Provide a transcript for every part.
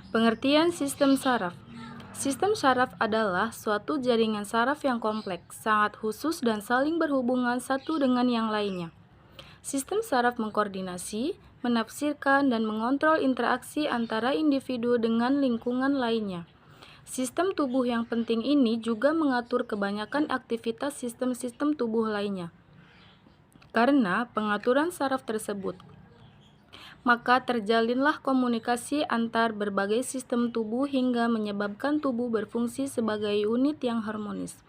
Pengertian sistem saraf. Sistem saraf adalah suatu jaringan saraf yang kompleks, sangat khusus dan saling berhubungan satu dengan yang lainnya. Sistem saraf mengkoordinasi, menafsirkan, dan mengontrol interaksi antara individu dengan lingkungan lainnya. Sistem tubuh yang penting ini juga mengatur kebanyakan aktivitas sistem-sistem tubuh lainnya. Karena pengaturan saraf tersebut, maka terjalinlah komunikasi antar berbagai sistem tubuh hingga menyebabkan tubuh berfungsi sebagai unit yang harmonis.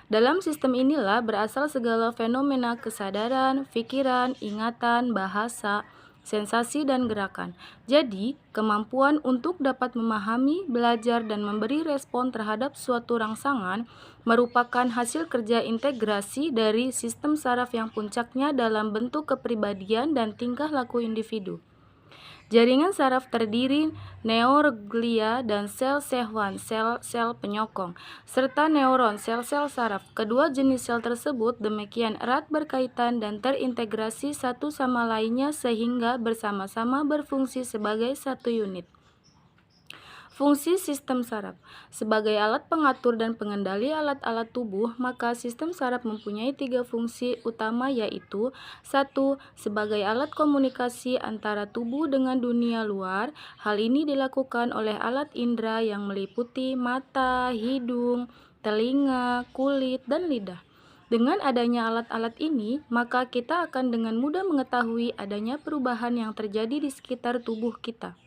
Dalam sistem inilah berasal segala fenomena kesadaran, pikiran, ingatan, bahasa, sensasi, dan gerakan. Jadi, kemampuan untuk dapat memahami, belajar, dan memberi respon terhadap suatu rangsangan merupakan hasil kerja integrasi dari sistem saraf yang puncaknya dalam bentuk kepribadian dan tingkah laku individu. Jaringan saraf terdiri neuroglia dan sel Schwann, sel-sel penyokong, serta neuron, sel-sel saraf. Kedua jenis sel tersebut demikian erat berkaitan dan terintegrasi satu sama lainnya sehingga bersama-sama berfungsi sebagai satu unit. Fungsi sistem saraf. Sebagai alat pengatur dan pengendali alat-alat tubuh, maka sistem saraf mempunyai 3 fungsi utama, yaitu 1. Sebagai alat komunikasi antara tubuh dengan dunia luar. Hal ini dilakukan oleh alat indera yang meliputi mata, hidung, telinga, kulit, dan lidah. Dengan adanya alat-alat ini, maka kita akan dengan mudah mengetahui adanya perubahan yang terjadi di sekitar tubuh kita.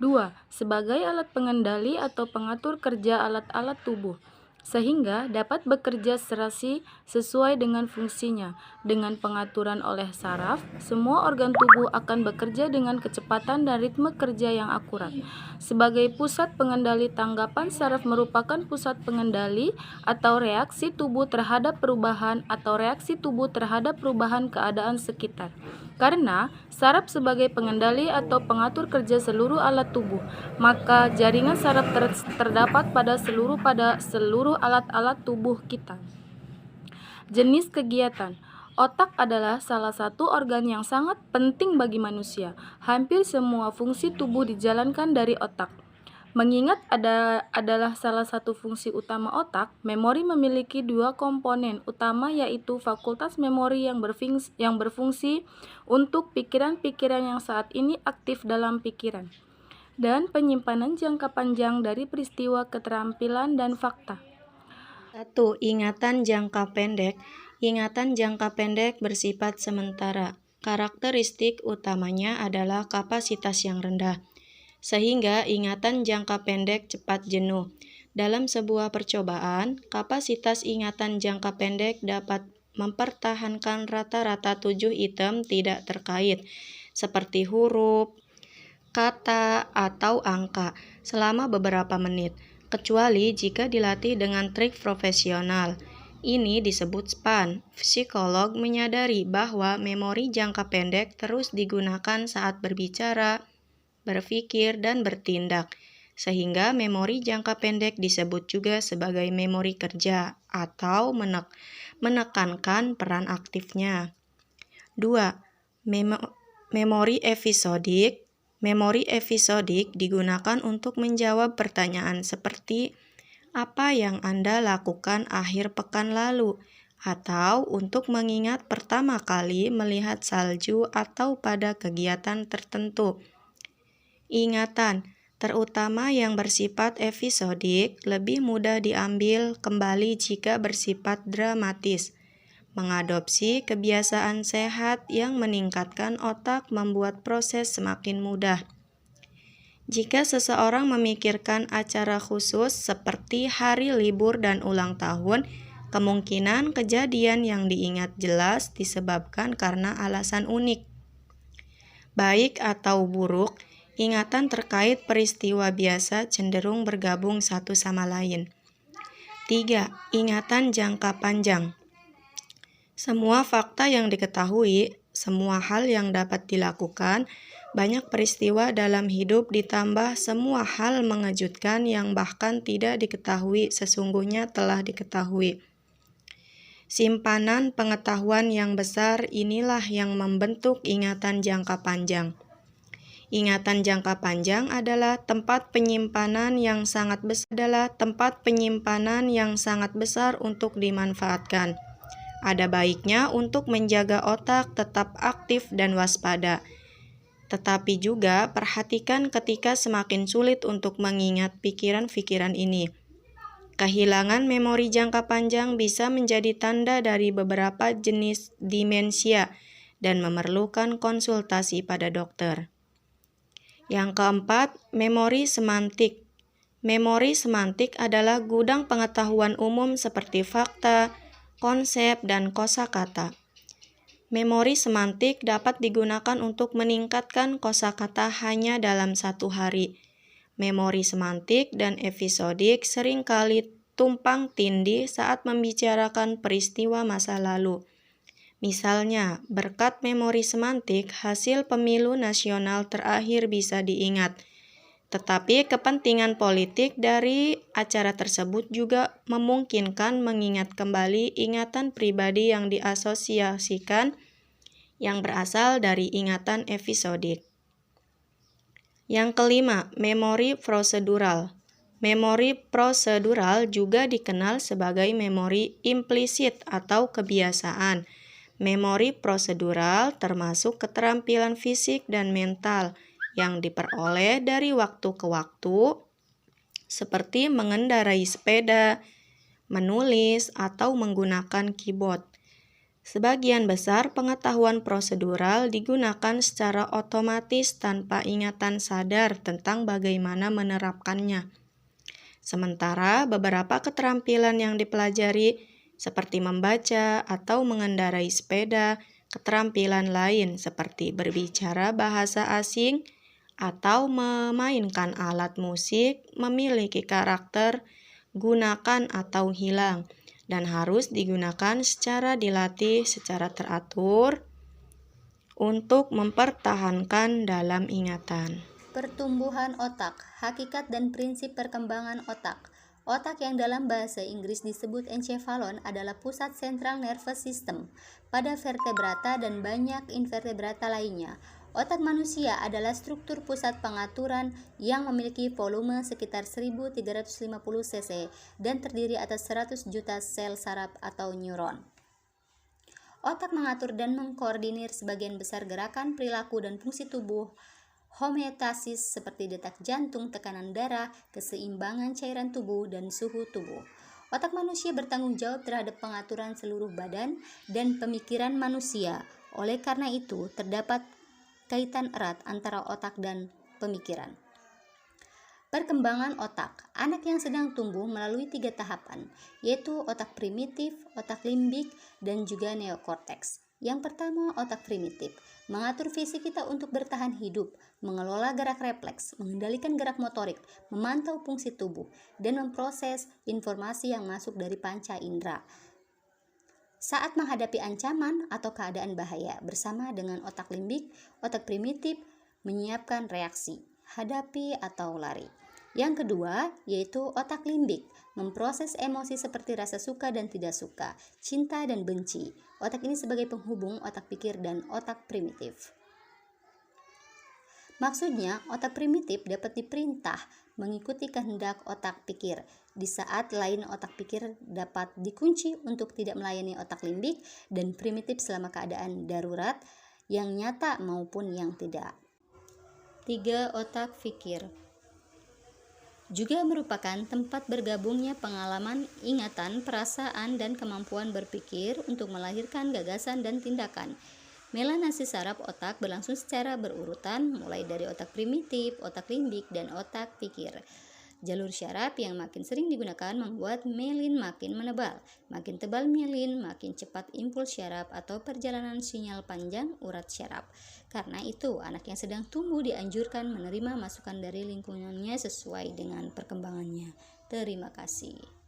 2. Sebagai alat pengendali atau pengatur kerja alat-alat tubuh, sehingga dapat bekerja serasi sesuai dengan fungsinya. Dengan pengaturan oleh saraf, semua organ tubuh akan bekerja dengan kecepatan dan ritme kerja yang akurat. Sebagai pusat pengendali, tanggapan saraf merupakan pusat pengendali atau reaksi tubuh terhadap perubahan atau reaksi tubuh terhadap perubahan keadaan sekitar. Karena saraf sebagai pengendali atau pengatur kerja seluruh alat tubuh, maka jaringan saraf terdapat pada seluruh alat-alat tubuh kita. Jenis kegiatan. Otak adalah salah satu organ yang sangat penting bagi manusia. Hampir semua fungsi tubuh dijalankan dari otak. Mengingat adalah salah satu fungsi utama otak, memori memiliki 2 komponen utama, yaitu fakultas memori yang berfungsi untuk pikiran-pikiran yang saat ini aktif dalam pikiran, dan penyimpanan jangka panjang dari peristiwa, keterampilan, dan fakta. 1. Ingatan jangka pendek. Ingatan jangka pendek bersifat sementara. Karakteristik utamanya adalah kapasitas yang rendah, sehingga ingatan jangka pendek cepat jenuh. Dalam sebuah percobaan, kapasitas ingatan jangka pendek dapat mempertahankan rata-rata 7 item tidak terkait, seperti huruf, kata, atau angka, selama beberapa menit, kecuali jika dilatih dengan trik profesional. Ini disebut SPAN. Psikolog menyadari bahwa memori jangka pendek terus digunakan saat berbicara, berpikir, dan bertindak, sehingga memori jangka pendek disebut juga sebagai memori kerja atau menekankan peran aktifnya. 2. Memori episodik. Memori episodik digunakan untuk menjawab pertanyaan seperti apa yang Anda lakukan akhir pekan lalu, atau untuk mengingat pertama kali melihat salju atau pada kegiatan tertentu. Ingatan, terutama yang bersifat episodik, lebih mudah diambil kembali jika bersifat dramatis. Mengadopsi kebiasaan sehat yang meningkatkan otak membuat proses semakin mudah. Jika seseorang memikirkan acara khusus seperti hari libur dan ulang tahun, kemungkinan kejadian yang diingat jelas disebabkan karena alasan unik. Baik atau buruk, ingatan terkait peristiwa biasa cenderung bergabung satu sama lain. 3. Ingatan jangka panjang. Semua fakta yang diketahui, semua hal yang dapat dilakukan, banyak peristiwa dalam hidup ditambah semua hal mengejutkan yang bahkan tidak diketahui sesungguhnya telah diketahui. Simpanan pengetahuan yang besar inilah yang membentuk ingatan jangka panjang. Ingatan jangka panjang adalah tempat penyimpanan yang sangat besar untuk dimanfaatkan. Ada baiknya untuk menjaga otak tetap aktif dan waspada. Tetapi juga perhatikan ketika semakin sulit untuk mengingat pikiran-pikiran ini. Kehilangan memori jangka panjang bisa menjadi tanda dari beberapa jenis demensia dan memerlukan konsultasi pada dokter. Yang keempat, memori semantik. Memori semantik adalah gudang pengetahuan umum seperti fakta, konsep, dan kosakata. Memori semantik dapat digunakan untuk meningkatkan kosakata hanya dalam 1 hari. Memori semantik dan episodik seringkali tumpang tindih saat membicarakan peristiwa masa lalu. Misalnya, berkat memori semantik, hasil pemilu nasional terakhir bisa diingat. Tetapi kepentingan politik dari acara tersebut juga memungkinkan mengingat kembali ingatan pribadi yang diasosiasikan yang berasal dari ingatan episodik. Yang kelima, memori prosedural. Memori prosedural juga dikenal sebagai memori implisit atau kebiasaan. Memori prosedural termasuk keterampilan fisik dan mental yang diperoleh dari waktu ke waktu, seperti mengendarai sepeda, menulis, atau menggunakan keyboard. Sebagian besar pengetahuan prosedural digunakan secara otomatis tanpa ingatan sadar tentang bagaimana menerapkannya. Sementara beberapa keterampilan yang dipelajari, seperti membaca atau mengendarai sepeda, keterampilan lain seperti berbicara bahasa asing, atau memainkan alat musik memiliki karakter gunakan atau hilang dan harus digunakan secara dilatih secara teratur untuk mempertahankan dalam ingatan. Pertumbuhan otak, hakikat dan prinsip perkembangan otak. Otak yang dalam bahasa Inggris disebut encephalon adalah pusat sentral nervous system pada vertebrata dan banyak invertebrata lainnya. Otak manusia adalah struktur pusat pengaturan yang memiliki volume sekitar 1350 cc dan terdiri atas 100 juta sel saraf atau neuron. Otak mengatur dan mengkoordinir sebagian besar gerakan, perilaku, dan fungsi tubuh. Homeostasis seperti detak jantung, tekanan darah, keseimbangan cairan tubuh, dan suhu tubuh. Otak manusia bertanggung jawab terhadap pengaturan seluruh badan dan pemikiran manusia. Oleh karena itu, terdapat kaitan erat antara otak dan pemikiran. Perkembangan otak. Anak yang sedang tumbuh melalui 3 tahapan, yaitu otak primitif, otak limbik, dan juga neokorteks. Yang pertama, otak primitif, mengatur visi kita untuk bertahan hidup, mengelola gerak refleks, mengendalikan gerak motorik, memantau fungsi tubuh, dan memproses informasi yang masuk dari panca indera saat menghadapi ancaman atau keadaan bahaya. Bersama dengan otak limbik, otak primitif menyiapkan reaksi, hadapi atau lari. Yang kedua, yaitu otak limbik, memproses emosi seperti rasa suka dan tidak suka, cinta dan benci. Otak ini sebagai penghubung otak pikir dan otak primitif. Maksudnya, otak primitif dapat diperintah mengikuti kehendak otak pikir, di saat lain otak pikir dapat dikunci untuk tidak melayani otak limbik dan primitif selama keadaan darurat yang nyata maupun yang tidak. 3. Otak pikir juga merupakan tempat bergabungnya pengalaman, ingatan, perasaan, dan kemampuan berpikir untuk melahirkan gagasan dan tindakan. Melanasi saraf otak berlangsung secara berurutan, mulai dari otak primitif, otak limbik, dan otak pikir. Jalur syaraf yang makin sering digunakan membuat mielin makin menebal. Makin tebal mielin, makin cepat impuls syaraf atau perjalanan sinyal panjang urat syaraf. Karena itu, anak yang sedang tumbuh dianjurkan menerima masukan dari lingkungannya sesuai dengan perkembangannya. Terima kasih.